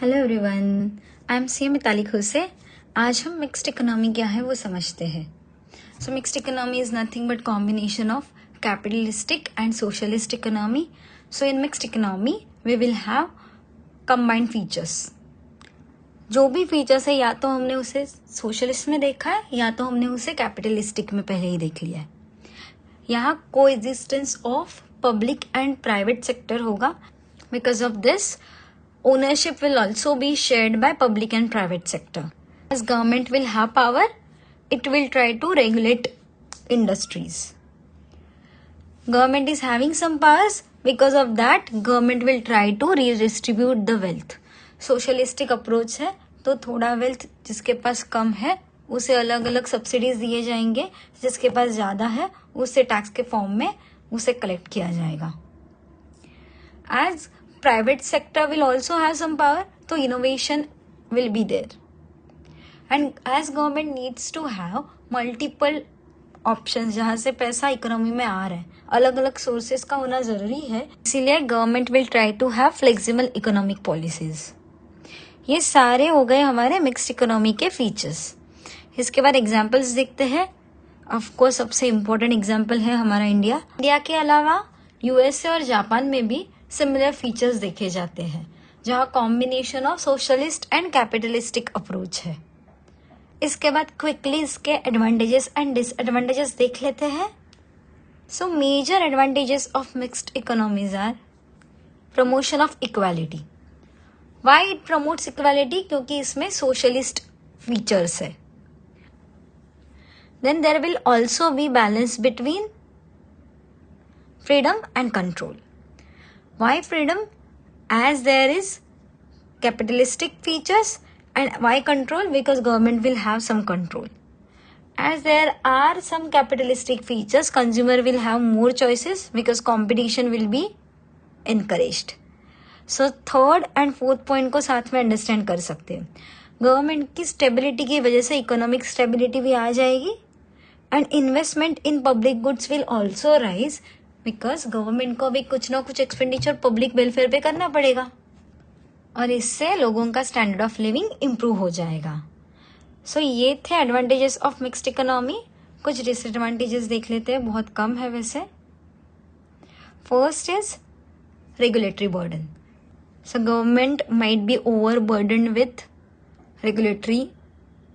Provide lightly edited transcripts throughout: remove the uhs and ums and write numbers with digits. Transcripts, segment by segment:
Hello everyone, I am C Mitali Khuse. आज हम mixed economy क्या है वो समझते हैं। So mixed economy is nothing but combination of capitalistic and socialist economy. So in mixed economy we will have combined features. जो भी features है या तो हमने उसे सोशलिस्ट में देखा है या तो हमने उसे कैपिटलिस्टिक में पहले ही देख लिया है। यहाँ coexistence of public and private sector होगा। Because of this ownership will also be shared by public and private sector. As government will have power, it will try to regulate industries. Government is having some powers, because of that government will try to redistribute the wealth. Socialistic approach है तो थोड़ा wealth जिसके पास कम है उसे अलग अलग subsidies दिए जाएंगे, जिसके पास ज़्यादा है उससे टैक्स के फॉर्म में उसे कलेक्ट किया जाएगा. As private sector will also have some power, so innovation will be there. And as government needs to have multiple options जहाँ से पैसा इकोनॉमी में आ रहा है, अलग अलग सोर्सेस का होना जरूरी है, इसीलिए government will try to have flexible economic policies. ये सारे हो गए हमारे मिक्स्ड इकोनॉमी के फीचर्स. इसके बाद एग्जाम्पल्स देखते हैं. ऑफकोर्स सबसे इम्पोर्टेंट एग्जाम्पल है हमारा इंडिया. इंडिया के अलावा यूएसए और जापान में भी सिमिलर फीचर्स देखे जाते हैं जहाँ combination of socialist and capitalistic approach है. इसके बाद क्विकली इसके एडवांटेजेस एंड डिसएडवांटेजेस देख लेते हैं. So major advantages of mixed economies are promotion of equality. Why it promotes equality? क्योंकि इसमें सोशलिस्ट फीचर्स है. Then there will also be balance between freedom and control. Why freedom? As there is capitalistic features. And why control? Because government will have some control. As there are some capitalistic features, consumer will have more choices because competition will be encouraged. So third and fourth point को साथ में understand कर सकते हैं. Government की stability की वजह से इकोनॉमिक स्टेबिलिटी भी आ जाएगी and investment in public goods will also rise, because government को भी कुछ ना कुछ एक्सपेंडिचर पब्लिक वेलफेयर पे करना पड़ेगा और इससे लोगों का स्टैंडर्ड ऑफ लिविंग इम्प्रूव हो जाएगा. सो ये थे एडवांटेजेस ऑफ मिक्स्ड इकोनॉमी. कुछ डिसएडवांटेजेस देख लेते हैं, बहुत कम है वैसे. First is regulatory burden. So government might be over burden with regulatory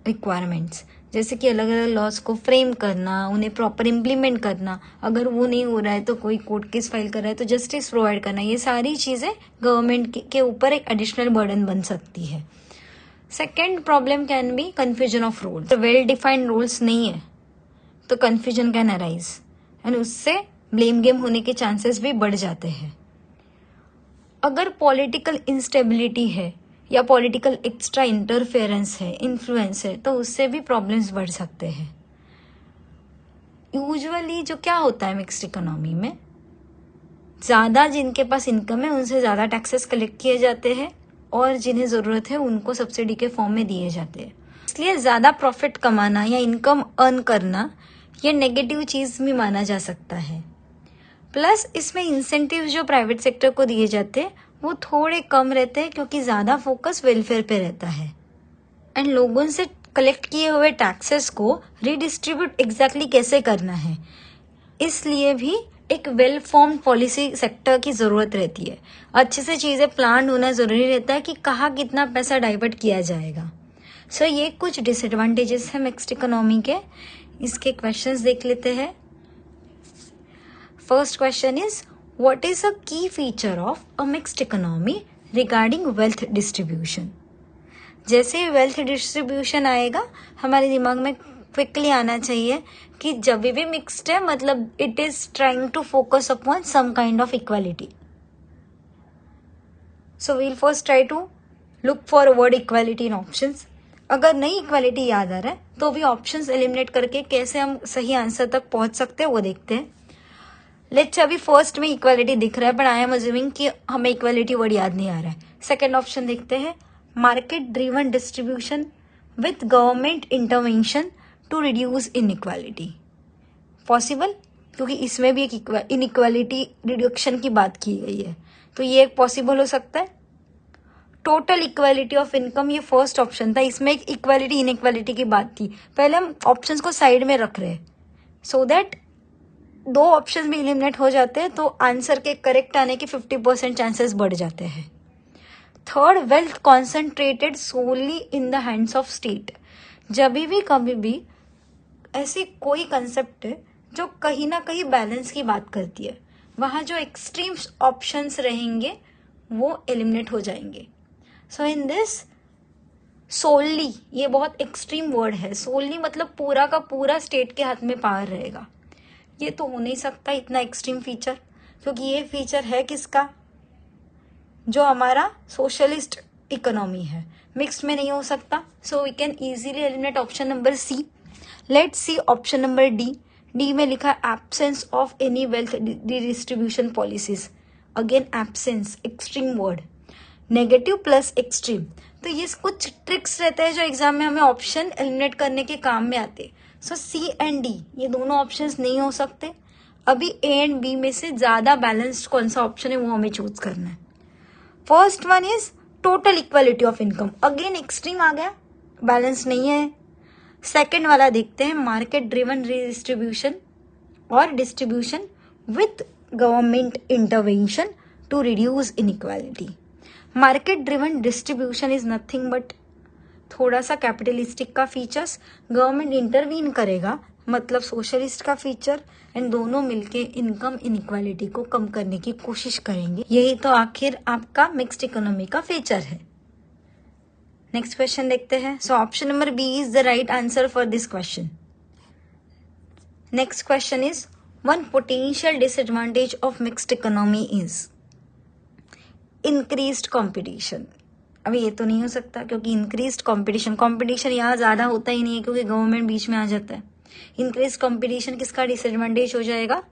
requirements, जैसे कि अलग अलग लॉज को फ्रेम करना, उन्हें प्रॉपर इम्प्लीमेंट करना. अगर वो नहीं हो रहा है तो कोई कोर्ट केस फाइल कर रहा है तो जस्टिस प्रोवाइड करना. ये सारी चीज़ें गवर्नमेंट के ऊपर एक एडिशनल बर्डन बन सकती है. Second problem can be confusion of rules. Well defined rules नहीं है तो कन्फ्यूजन कैन अराइज एंड उससे ब्लेम गेम होने के चांसेस भी बढ़ जाते हैं. अगर पॉलिटिकल इंस्टेबिलिटी है या पॉलिटिकल एक्स्ट्रा इंटरफेरेंस है, इन्फ्लुएंस है, तो उससे भी प्रॉब्लम्स बढ़ सकते हैं. यूजुअली जो क्या होता है मिक्स्ड इकोनॉमी में, ज़्यादा जिनके पास इनकम है उनसे ज़्यादा टैक्सेस कलेक्ट किए जाते हैं और जिन्हें ज़रूरत है उनको सब्सिडी के फॉर्म में दिए जाते हैं. इसलिए ज़्यादा प्रॉफिट कमाना या इनकम अर्न करना ये नेगेटिव चीज़ भी माना जा सकता है. प्लस इसमें इंसेंटिव्स जो प्राइवेट सेक्टर को दिए जाते हैं वो थोड़े कम रहते हैं क्योंकि ज़्यादा फोकस वेलफेयर पे रहता है एंड लोगों से कलेक्ट किए हुए टैक्सेस को रीडिस्ट्रीब्यूट एग्जैक्टली कैसे करना है, इसलिए भी एक वेल फॉर्म्ड पॉलिसी सेक्टर की ज़रूरत रहती है. अच्छे से चीज़ें प्लान होना ज़रूरी रहता है कि कहाँ कितना पैसा डाइवर्ट किया जाएगा. सो ये कुछ डिसएडवांटेजेस है मिक्स्ड इकोनॉमी के. इसके क्वेश्चंस देख लेते हैं. First question is What is a key feature of a mixed economy regarding wealth distribution? जैसे wealth distribution आएगा हमारे दिमाग में क्विकली आना चाहिए कि जब भी मिक्स्ड है मतलब it is trying to focus upon some kind of equality. So we'll first try to look for word equality in options. अगर नहीं इक्वालिटी याद आ रहा है तो भी ऑप्शंस एलिमिनेट करके कैसे हम सही आंसर तक पहुंच सकते हैं वो देखते हैं. लेट्स अभी फर्स्ट में इक्वालिटी दिख रहा है बट आई एम अज्यूमिंग कि हमें इक्वालिटी वर्ड याद नहीं आ रहा है. सेकेंड ऑप्शन देखते हैं. Market driven distribution with government intervention to reduce inequality. Possible? क्योंकि इसमें भी एक इनइक्वालिटी रिडक्शन की बात की गई है तो ये एक पॉसिबल हो सकता है. टोटल इक्वालिटी ऑफ इनकम, ये फर्स्ट ऑप्शन था, इसमें एक इक्वालिटी इनइक्वालिटी की बात थी। पहले हम ऑप्शंस को साइड में रख रहे हैं सो दैट दो ऑप्शन भी एलिमिनेट हो जाते हैं, तो आंसर के करेक्ट आने के 50% चांसेस बढ़ जाते हैं। Third, wealth concentrated solely in the hands of state. जब भी कभी भी ऐसी कोई कंसेप्ट है जो कहीं ना कहीं बैलेंस की बात करती है, वहाँ जो एक्सट्रीम ऑप्शंस रहेंगे वो एलिमिनेट हो जाएंगे। सो इन दिस सोली, ये बहुत एक्सट्रीम वर्ड है, सोली मतलब पूरा का पूरा स्टेट के हाथ में पावर रहेगा। ये तो हो नहीं सकता इतना एक्सट्रीम फीचर, क्योंकि ये फीचर है किसका, जो हमारा सोशलिस्ट इकोनॉमी है, मिक्स्ड में नहीं हो सकता। So we can easily eliminate option number C. Let's see option number D. D में लिखा absence of any wealth distribution policies. Again absence, extreme word, negative plus extreme. तो ये कुछ ट्रिक्स रहते हैं जो एग्जाम में हमें ऑप्शन एलिमिनेट करने के काम में आते। सो सी एंड डी ये दोनों ऑप्शंस नहीं हो सकते। अभी ए एंड बी में से ज्यादा बैलेंस्ड कौन सा ऑप्शन है वो हमें चूज करना है। First one is total equality of income. Again extreme आ गया, बैलेंस नहीं है। सेकेंड वाला देखते हैं, मार्केट ड्रिवन रिडिस्ट्रीब्यूशन और distribution with government intervention to reduce inequality. Market driven distribution is nothing but थोड़ा सा कैपिटलिस्टिक का फीचर्स, गवर्नमेंट इंटरवीन करेगा मतलब सोशलिस्ट का फीचर, एंड दोनों मिलके इनकम इनइक्वालिटी को कम करने की कोशिश करेंगे। यही तो आखिर आपका मिक्स्ड इकोनॉमी का फीचर है। नेक्स्ट क्वेश्चन देखते हैं। So option number B is the right answer for this question. Next question is, one potential disadvantage of mixed economy is increased competition. अभी ये तो नहीं हो सकता, क्योंकि इंक्रीज्ड कंपटीशन यहाँ ज्यादा होता ही नहीं है, क्योंकि गवर्नमेंट बीच में आ जाता है। इंक्रीज कंपटीशन किसका डिसएडवांटेज हो जाएगा,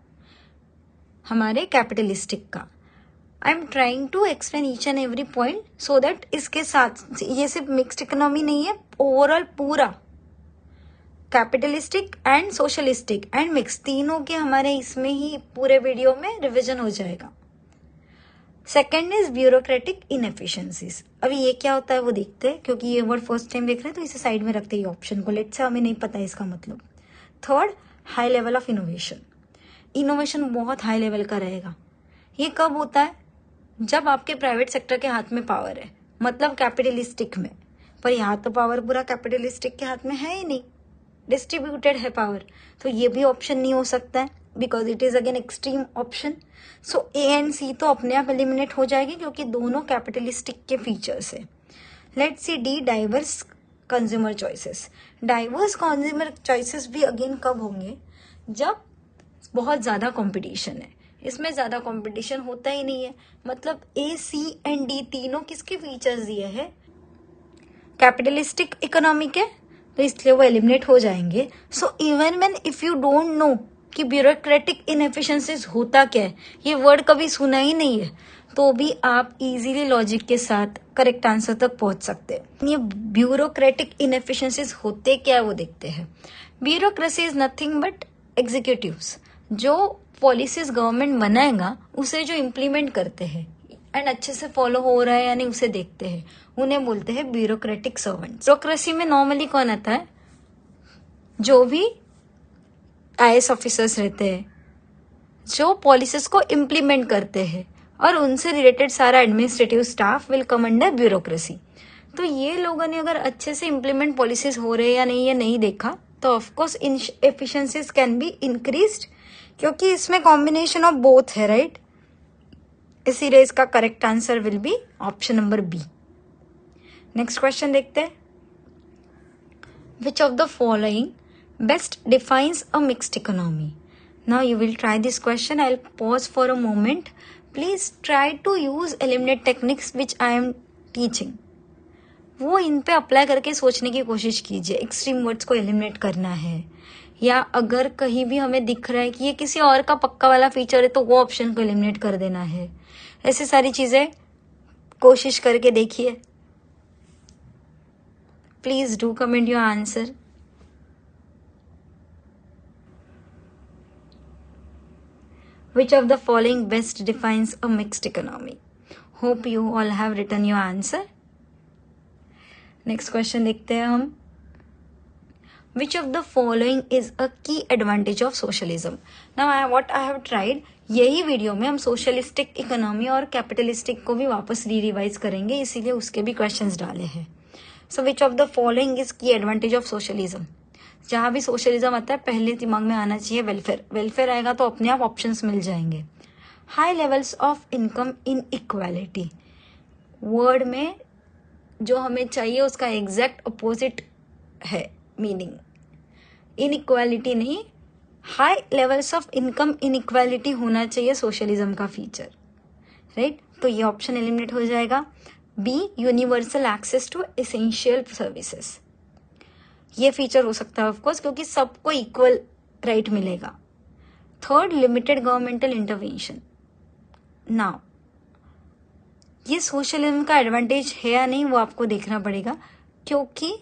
हमारे कैपिटलिस्टिक का। I am trying to explain each and every point so that इसके साथ ये सिर्फ मिक्स्ड इकोनॉमी नहीं है, ओवरऑल पूरा capitalistic and socialistic and mix तीनों के हमारे इसमें ही पूरे वीडियो में रिविजन हो जाएगा। Second is bureaucratic inefficiencies. अभी ये क्या होता है वो देखते हैं, क्योंकि ये वर्ड फर्स्ट टाइम देख रहे हैं तो इसे साइड में रखते हैं ऑप्शन को, लेट से हमें नहीं पता है इसका मतलब। Third, high level of innovation. Innovation बहुत हाई लेवल का रहेगा। ये कब होता है, जब आपके प्राइवेट सेक्टर के हाथ में पावर है, मतलब कैपिटलिस्टिक में। पर यहाँ तो पावर पूरा कैपिटलिस्टिक के हाथ में है ही नहीं, डिस्ट्रीब्यूटेड है पावर, तो ये भी ऑप्शन नहीं हो सकता है because it is again extreme option. So A and C तो अपने आप एलिमिनेट हो जाएगी, क्योंकि दोनों कैपिटलिस्टिक के फीचर्स है। Let's see D, diverse consumer choices. Diverse consumer choices भी अगेन कब होंगे, जब बहुत ज्यादा कंपटीशन है। इसमें ज्यादा कंपटीशन होता ही नहीं है, मतलब ए सी एंड डी तीनों किसके फीचर्स दिए हैं, कैपिटलिस्टिक इकोनॉमी के, तो इसलिए वो एलिमिनेट हो जाएंगे। So even when if you don't know कि ब्यूरोक्रेटिक इनएफिशिएंसीज होता क्या है, ये वर्ड कभी सुना ही नहीं है, तो भी आप इजीली लॉजिक के साथ करेक्ट आंसर तक पहुंच सकते हैं। ये ब्यूरोक्रेटिक इनएफिशिएंसीज होते क्या है वो देखते हैं। Bureaucracy is nothing but executives, जो पॉलिसीज गवर्नमेंट बनाएगा उसे जो इम्प्लीमेंट करते हैं एंड अच्छे से फॉलो हो रहा है यानी उसे देखते हैं, उन्हें बोलते हैं ब्यूरोक्रेटिक सर्वेंट्स। ब्यूरोक्रेसी में नॉर्मली कौन आता है, जो भी आईएएस ऑफिसर्स रहते हैं, जो पॉलिसीज को इम्प्लीमेंट करते हैं, और उनसे रिलेटेड सारा administrative staff will come under bureaucracy. तो ये लोगों ने अगर अच्छे से इम्प्लीमेंट पॉलिसीज हो रहे हैं या नहीं ये नहीं देखा, तो of course in efficiencies can be increased, क्योंकि इसमें कॉम्बिनेशन ऑफ बोथ है, राइट। इसीलिए इसका correct answer will be option number B. Next question देखते हैं। Which of the following best defines a mixed economy? Now you will try this question. I'll pause for a moment. Please try to use eliminate techniques which I am teaching. वो इन पे apply करके सोचने की कोशिश कीजिए। Extreme words को eliminate करना है, या अगर कहीं भी हमें दिख रहा है कि ये किसी और का पक्का वाला फीचर है तो वो ऑप्शन को एलिमिनेट कर देना है। ऐसी सारी चीजें कोशिश करके देखिए। Please do comment your answer. Which of the following best defines a mixed economy? Hope you all have written your answer. Next question देखते हैं हम. Which of the following is a key advantage of socialism. Now what I have tried, यही video में हम socialistic economy और capitalistic को भी वापस रिवाइज करेंगे, इसीलिए उसके भी क्वेश्चंस डाले हैं. So which of the following is key advantage of socialism. जहां भी सोशलिज्म आता है पहले दिमाग में आना चाहिए वेलफेयर. वेलफेयर आएगा तो अपने आप ऑप्शंस मिल जाएंगे. High levels of income in equality. Word में जो हमें चाहिए उसका एग्जैक्ट अपोजिट है मीनिंग. इनइक्वालिटी नहीं, high levels of income inequality होना चाहिए सोशलिज्म का फीचर, राइट. तो ये ऑप्शन एलिमिनेट हो जाएगा. B, universal access to essential services. ये फीचर हो सकता है ऑफकोर्स, क्योंकि सबको इक्वल राइट मिलेगा. Third, limited governmental intervention. Now ये सोशलिज्म का एडवांटेज है या नहीं वो आपको देखना पड़ेगा, क्योंकि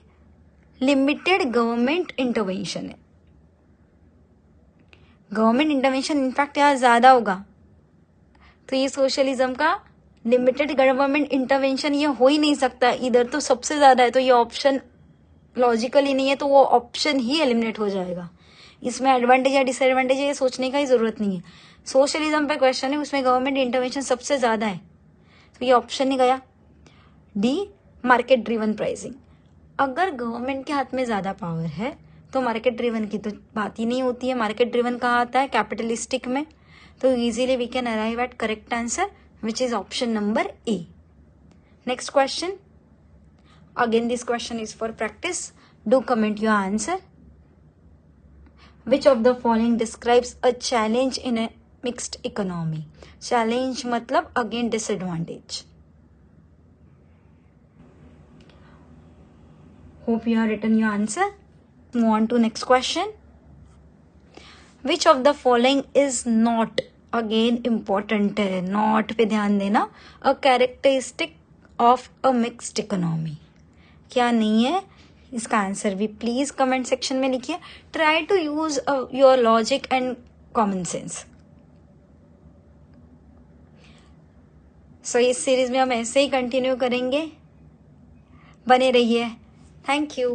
लिमिटेड गवर्नमेंट इंटरवेंशन है. गवर्नमेंट इंटरवेंशन इनफैक्ट यहाँ ज्यादा होगा, तो ये सोशलिज्म का लिमिटेड गवर्नमेंट इंटरवेंशन ये हो ही नहीं सकता. इधर तो सबसे ज्यादा है, तो ये ऑप्शन लॉजिकल ही नहीं है, तो वो ऑप्शन ही एलिमिनेट हो जाएगा. इसमें एडवांटेज या डिसएडवांटेज है ये सोचने का ही जरूरत नहीं है. सोशलिज्म पे क्वेश्चन है, उसमें गवर्नमेंट इंटरवेंशन सबसे ज्यादा है, तो ये ऑप्शन ही गया. D, market driven pricing. अगर गवर्नमेंट के हाथ में ज्यादा पावर है तो मार्केट ड्रिवन की तो बात ही नहीं होती है. मार्केट ड्रिवन कहाँ आता है? कैपिटलिस्टिक में. तो easily we can arrive at correct answer which is option number A. Next question. Again this question is for practice. Do comment your answer. Which of the following describes a challenge in a mixed economy. Challenge मतलब again disadvantage. Hope you have written your answer. Move on to next question. Which of the following is not, again important है, not पे ध्यान देना, a characteristic of a mixed economy. क्या नहीं है? इसका answer भी प्लीज कमेंट सेक्शन में लिखिए. Try to use your logic and common sense. So इस सीरीज में हम ऐसे ही कंटिन्यू करेंगे. बने रहिए. Thank you.